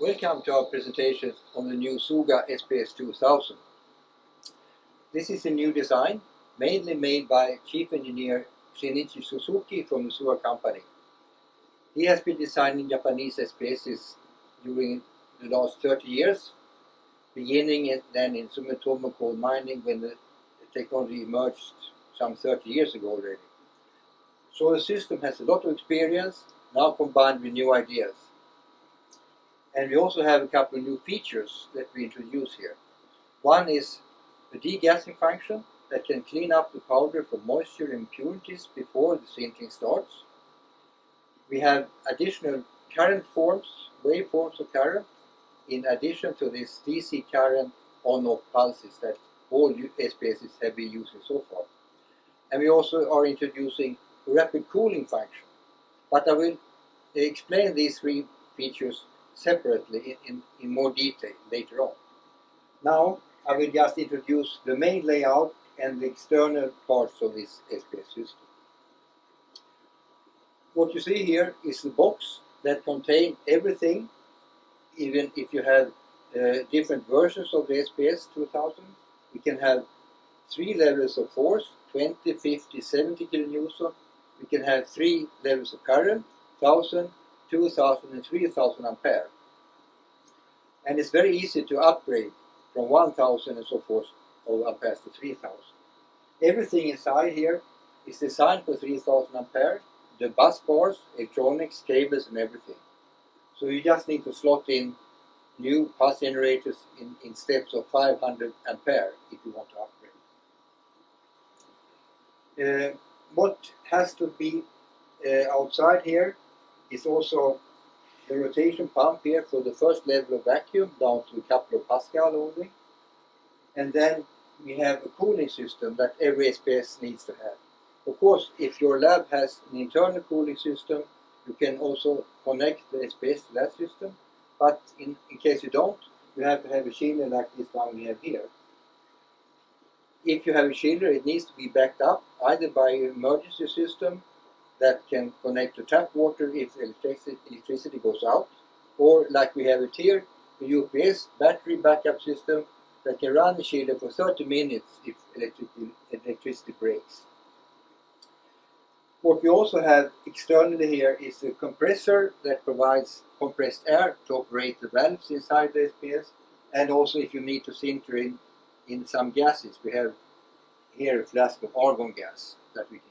Welcome to our presentation on the new SUGA SPS 2000. This is a new design, mainly made by Chief Engineer Shinichi Suzuki from the SUGA company. He has been designing Japanese SPSs during the last 30 years, beginning then in Sumitomo coal mining when the technology emerged some 30 years ago already. So the system has a lot of experience, now combined with new ideas. And we also have a couple of new features that we introduce here. One is the degassing function that can clean up the powder from moisture and impurities before the sintering starts. We have additional current forms, waveforms of current, in addition to this DC current on-off pulses that all SPSs have been using so far. And we also are introducing a rapid cooling function. But I will explain these three features separately in more detail later on. Now I will just introduce the main layout and the external parts of this SPS system. What you see here is the box that contains everything, even if you have different versions of the SPS 2000. We can have 3 levels of force, 20, 50, 70 kilonewton. We can have 3 levels of current, 1000, 2000 and 3000 ampere. And it's very easy to upgrade from 1000 and so forth of amperes to 3000. Everything inside here is designed for 3000 ampere, the bus bars, electronics, cables and everything. So you just need to slot in new pulse generators in steps of 500 ampere if you want to upgrade. What has to be outside here is also the rotation pump here for the first level of vacuum down to a couple of Pascal only. And then we have a cooling system that every SPS needs to have. Of course, if your lab has an internal cooling system, you can also connect the SPS to that system. But in case you don't, you have to have a chiller like this one we have here. If you have a chiller, it needs to be backed up either by an emergency system that can connect to tap water if electricity goes out, or like we have it here, the UPS battery backup system that can run the chiller for 30 minutes if electricity breaks. What we also have externally here is a compressor that provides compressed air to operate the valves inside the SPS, and also if you need to sinter in some gases, we have here a flask of argon gas that we can